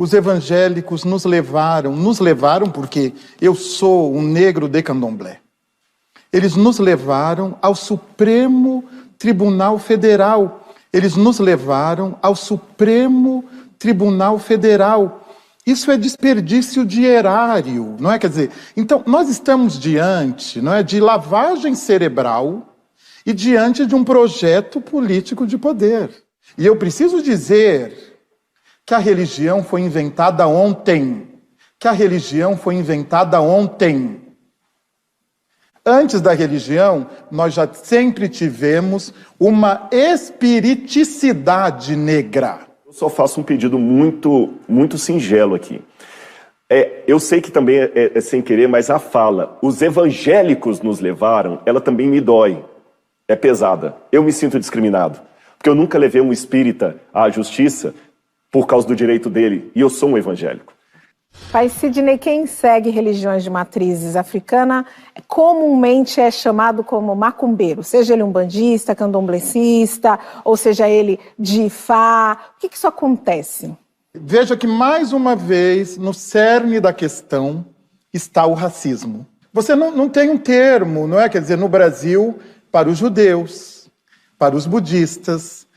Os evangélicos nos levaram porque eu sou um negro de candomblé. Eles nos levaram ao Supremo Tribunal Federal. Eles nos levaram ao Supremo Tribunal Federal. Isso é desperdício de erário, não é? Quer dizer, então nós estamos diante, não é, de lavagem cerebral e diante de um projeto político de poder. E eu preciso dizer que a religião foi inventada ontem. Que a religião foi inventada ontem. Antes da religião, nós já sempre tivemos uma espiriticidade negra. Eu só faço um pedido muito singelo aqui. Eu sei que também é sem querer, mas a fala, os evangélicos nos levaram, ela também me dói. É pesada. Eu me sinto discriminado. Porque eu nunca levei um espírita à justiça por causa do direito dele, e eu sou um evangélico. Pai Sidney, quem segue religiões de matrizes africana comumente é chamado como macumbeiro, seja ele um bandista, candomblecista, ou seja ele de Ifá. O que isso acontece? Veja que, mais uma vez, no cerne da questão está o racismo. Você não tem um termo, não é? Quer dizer, no Brasil, para os judeus, para os budistas,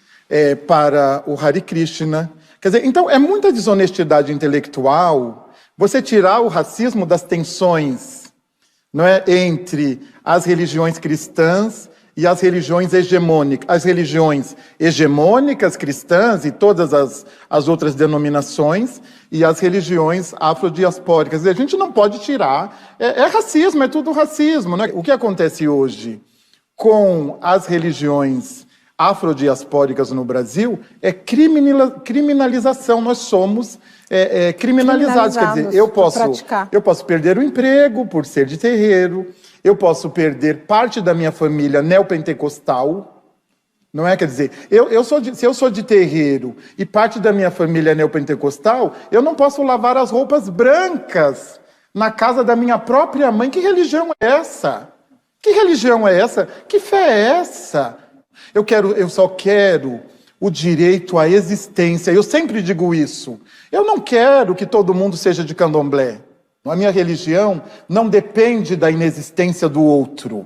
para o Hare Krishna. Quer dizer, então é muita desonestidade intelectual você tirar o racismo das tensões, não é, entre as religiões cristãs e as religiões hegemônicas. As religiões hegemônicas cristãs e todas as outras denominações e as religiões afrodiaspóricas. A gente não pode tirar. É racismo, é tudo racismo. Não é? O que acontece hoje com as religiões afrodiaspóricas no Brasil é criminalização. Nós somos criminalizados. Quer dizer, eu posso perder o emprego por ser de terreiro, eu posso perder parte da minha família neopentecostal, não é? Quer dizer, se eu sou de terreiro e parte da minha família é neopentecostal, eu não posso lavar as roupas brancas na casa da minha própria mãe. Que religião é essa? Que religião é essa? Que fé é essa? Eu só quero o direito à existência. Eu sempre digo isso. Eu não quero que todo mundo seja de candomblé. A minha religião não depende da inexistência do outro.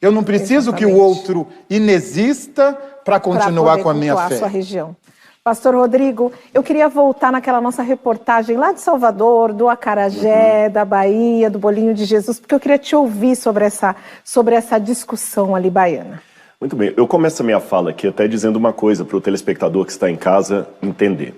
Eu não preciso que o outro inexista para continuar com a minha fé. Sua região. Pastor Rodrigo, eu queria voltar naquela nossa reportagem lá de Salvador, do acarajé, da Bahia, do bolinho de Jesus, porque eu queria te ouvir sobre essa discussão ali baiana. Muito bem, eu começo a minha fala aqui até dizendo uma coisa para o telespectador que está em casa entender.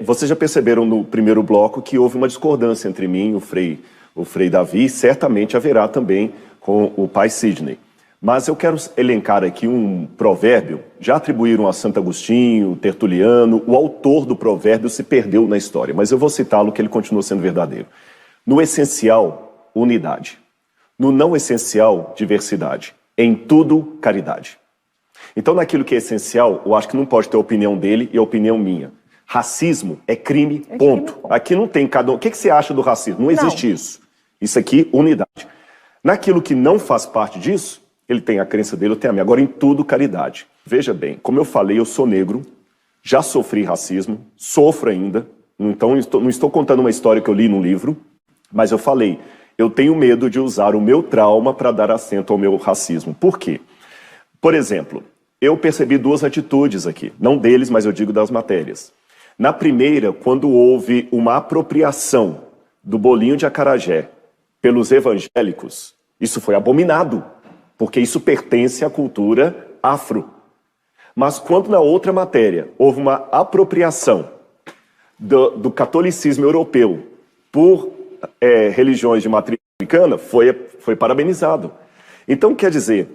Vocês já perceberam no primeiro bloco que houve uma discordância entre mim e o Frei Davi, e certamente haverá também com o Pai Sidney. Mas eu quero elencar aqui um provérbio. Já atribuíram a Santo Agostinho, Tertuliano, o autor do provérbio se perdeu na história, mas eu vou citá-lo que ele continua sendo verdadeiro. No essencial, unidade. No não essencial, diversidade. Em tudo, caridade. Então, naquilo que é essencial, eu acho que não pode ter a opinião dele e a opinião minha. Racismo é crime, ponto. Aqui não tem cada um. O que você acha do racismo? Não existe isso. Isso aqui, unidade. Naquilo que não faz parte disso, ele tem a crença dele, eu tenho a minha. Agora, em tudo, caridade. Veja bem, como eu falei, eu sou negro, já sofri racismo, sofro ainda. Então, não estou contando uma história que eu li num livro, mas eu falei, eu tenho medo de usar o meu trauma para dar assento ao meu racismo. Por quê? Por exemplo, eu percebi duas atitudes aqui, não deles, mas eu digo das matérias. Na primeira, quando houve uma apropriação do bolinho de acarajé pelos evangélicos, isso foi abominado, porque isso pertence à cultura afro. Mas quando na outra matéria houve uma apropriação do catolicismo europeu por religiões de matriz africana, foi parabenizado. Então, quer dizer,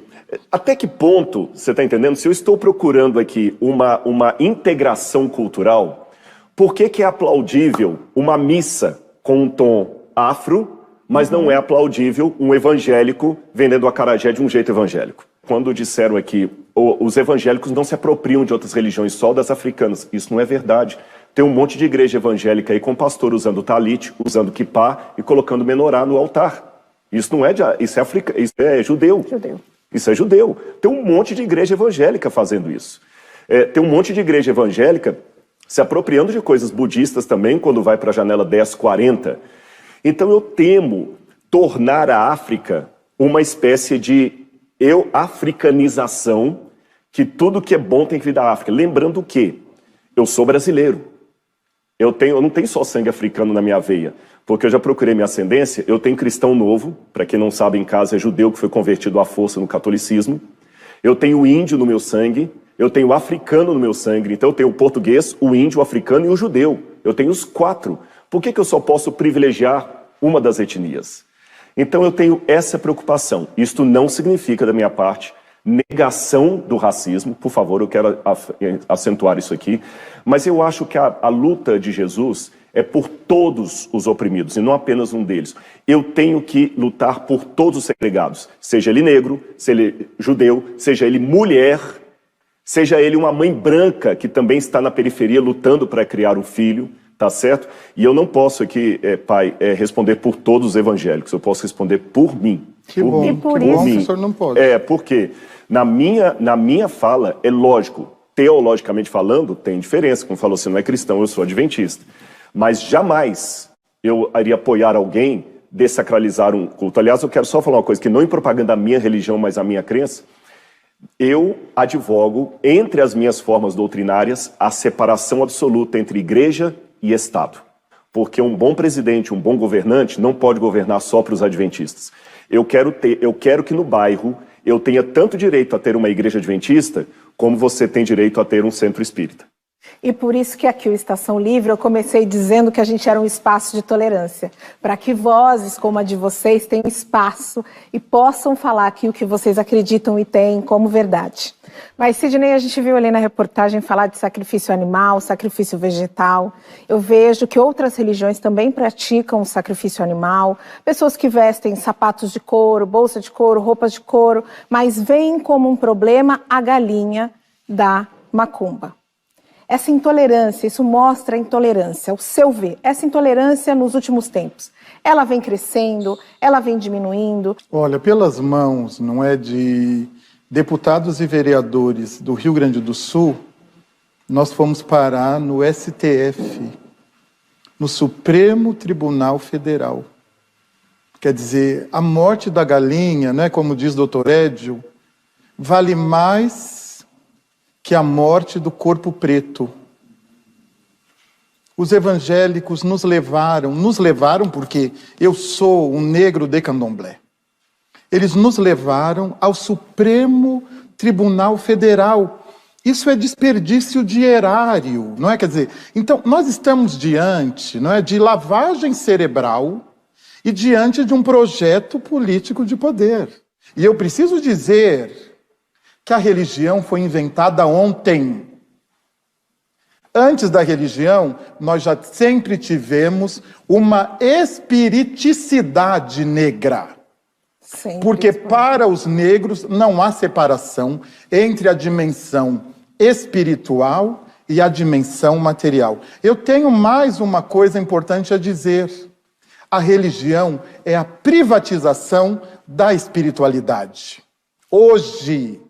até que ponto, você está entendendo? Se eu estou procurando aqui uma integração cultural, por que é aplaudível uma missa com um tom afro, mas não é aplaudível um evangélico vendendo acarajé de um jeito evangélico? Quando disseram aqui, os evangélicos não se apropriam de outras religiões, só das africanas. Isso não é verdade. Tem um monte de igreja evangélica aí com pastor usando talit, usando kippah e colocando menorá no altar. Isso não é isso é judeu. Isso é judeu. Tem um monte de igreja evangélica fazendo isso. Tem um monte de igreja evangélica se apropriando de coisas budistas também, quando vai para a janela 1040. Então eu temo tornar a África uma espécie de africanização, que tudo que é bom tem que vir da África. Lembrando que eu sou brasileiro. Eu não tenho só sangue africano na minha veia, porque eu já procurei minha ascendência. Eu tenho cristão novo, para quem não sabe em casa, é judeu que foi convertido à força no catolicismo. Eu tenho índio no meu sangue, eu tenho africano no meu sangue. Então eu tenho o português, o índio, o africano e o judeu. Eu tenho os 4. Por que eu só posso privilegiar uma das etnias? Então eu tenho essa preocupação. Isto não significa, da minha parte, negação do racismo. Por favor, eu quero acentuar isso aqui. Mas eu acho que a luta de Jesus é por todos os oprimidos, e não apenas um deles. Eu tenho que lutar por todos os segregados. Seja ele negro, seja ele judeu, seja ele mulher, seja ele uma mãe branca que também está na periferia lutando para criar um filho. Tá certo? E eu não posso aqui, pai, responder por todos os evangélicos. Eu posso responder por mim. Que bom, e por que bom isso que o senhor não pode. Porque na minha fala, é lógico, teologicamente falando, tem diferença. Como falou, você não é cristão, eu sou adventista. Mas jamais eu iria apoiar alguém desacralizar um culto. Aliás, eu quero só falar uma coisa, que não em propaganda da minha religião, mas a minha crença. Eu advogo, entre as minhas formas doutrinárias, a separação absoluta entre igreja e Estado. Porque um bom presidente, um bom governante, não pode governar só para os adventistas. Eu quero que no bairro eu tenha tanto direito a ter uma igreja adventista, como você tem direito a ter um centro espírita. E por isso que aqui o Estação Livre eu comecei dizendo que a gente era um espaço de tolerância, para que vozes como a de vocês tenham espaço e possam falar aqui o que vocês acreditam e têm como verdade. Mas, Sidney, a gente viu ali na reportagem falar de sacrifício animal, sacrifício vegetal. Eu vejo que outras religiões também praticam o sacrifício animal, pessoas que vestem sapatos de couro, bolsa de couro, roupas de couro, mas veem como um problema a galinha da macumba. Essa intolerância, isso mostra a intolerância, ao seu ver. Essa intolerância nos últimos tempos, ela vem crescendo, ela vem diminuindo? Olha, pelas mãos, não é, de deputados e vereadores do Rio Grande do Sul, nós fomos parar no STF, no Supremo Tribunal Federal. Quer dizer, a morte da galinha, né, como diz o Dr. Édio, vale mais que a morte do corpo preto. Os evangélicos nos levaram porque eu sou um negro de candomblé. Eles nos levaram ao Supremo Tribunal Federal. Isso é desperdício de erário, não é? Quer dizer, então nós estamos diante, não é, de lavagem cerebral e diante de um projeto político de poder. E eu preciso dizer que a religião foi inventada ontem. Antes da religião, nós já sempre tivemos uma espiriticidade negra. Sempre. Porque para os negros não há separação entre a dimensão espiritual e a dimensão material. Eu tenho mais uma coisa importante a dizer. A religião é a privatização da espiritualidade. Hoje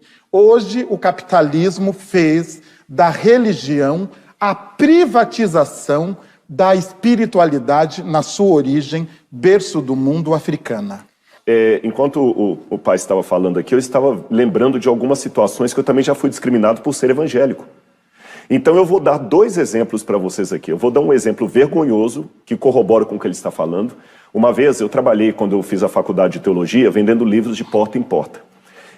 o capitalismo fez da religião a privatização da espiritualidade na sua origem, berço do mundo, africana. Enquanto o pai estava falando aqui, eu estava lembrando de algumas situações que eu também já fui discriminado por ser evangélico. Então eu vou dar 2 exemplos para vocês aqui. Eu vou dar um exemplo vergonhoso, que corrobora com o que ele está falando. Uma vez eu trabalhei, quando eu fiz a faculdade de teologia, vendendo livros de porta em porta.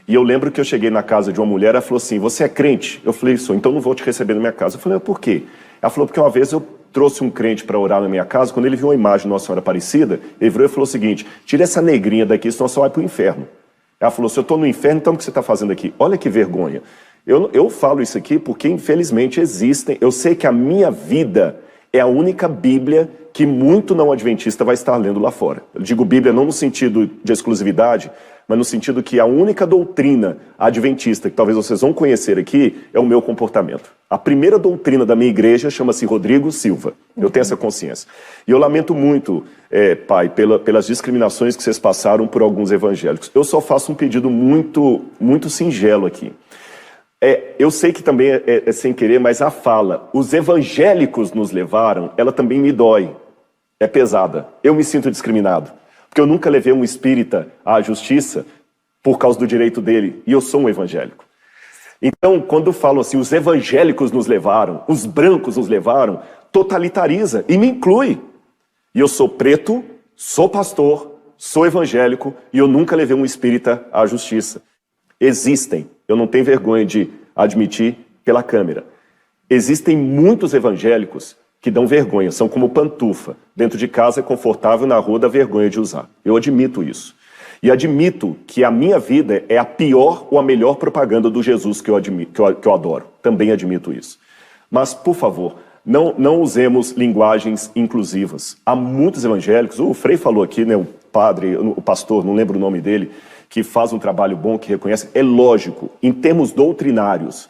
E eu lembro que eu cheguei na casa de uma mulher, ela falou assim, você é crente? Eu falei, sou, então não vou te receber na minha casa. Eu falei, por quê? Ela falou, porque uma vez eu trouxe um crente para orar na minha casa, quando ele viu uma imagem de Nossa Senhora Aparecida, ele virou e falou o seguinte, tira essa negrinha daqui, senão você vai para o inferno. Ela falou, se eu estou no inferno, então o que você está fazendo aqui? Olha que vergonha. Eu falo isso aqui porque, infelizmente, existem... Eu sei que a minha vida é a única Bíblia que muito não adventista vai estar lendo lá fora. Eu digo Bíblia não no sentido de exclusividade, mas no sentido que a única doutrina adventista que talvez vocês vão conhecer aqui é o meu comportamento. A primeira doutrina da minha igreja chama-se Rodrigo Silva. Eu tenho essa consciência. E eu lamento muito, pai, pelas discriminações que vocês passaram por alguns evangélicos. Eu só faço um pedido muito, muito singelo aqui. Eu sei que também é sem querer, mas a fala, os evangélicos nos levaram, ela também me dói. É pesada. Eu me sinto discriminado. Porque eu nunca levei um espírita à justiça por causa do direito dele. E eu sou um evangélico. Então, quando eu falo assim, os evangélicos nos levaram, os brancos nos levaram, totalitariza e me inclui. E eu sou preto, sou pastor, sou evangélico e eu nunca levei um espírita à justiça. Existem, eu não tenho vergonha de admitir pela câmera, existem muitos evangélicos que dão vergonha, são como pantufa. Dentro de casa é confortável, na rua dá vergonha de usar. Eu admito isso. E admito que a minha vida é a pior ou a melhor propaganda do Jesus que eu adoro. Também admito isso. Mas, por favor, não usemos linguagens inclusivas. Há muitos evangélicos, o Frei falou aqui, né, o pastor, não lembro o nome dele, que faz um trabalho bom, que reconhece. É lógico, em termos doutrinários,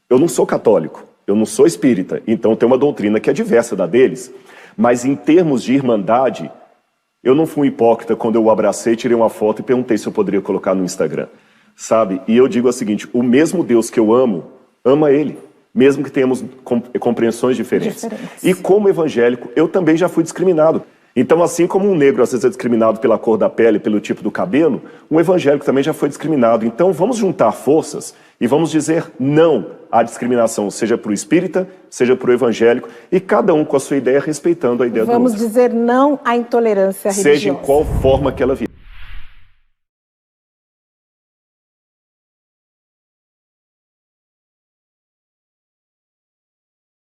eu não sou católico, eu não sou espírita, então tem uma doutrina que é diversa da deles, mas em termos de irmandade, eu não fui um hipócrita quando eu o abracei, tirei uma foto e perguntei se eu poderia colocar no Instagram, sabe? E eu digo o seguinte, o mesmo Deus que eu amo, ama Ele, mesmo que tenhamos compreensões diferentes. E como evangélico, eu também já fui discriminado. Então, assim como um negro às vezes é discriminado pela cor da pele, pelo tipo do cabelo, um evangélico também já foi discriminado. Então, vamos juntar forças e vamos dizer não à discriminação, seja para o espírita, seja para o evangélico, e cada um com a sua ideia, respeitando a ideia do outro. Vamos dizer não à intolerância religiosa. Seja em qual forma que ela vier.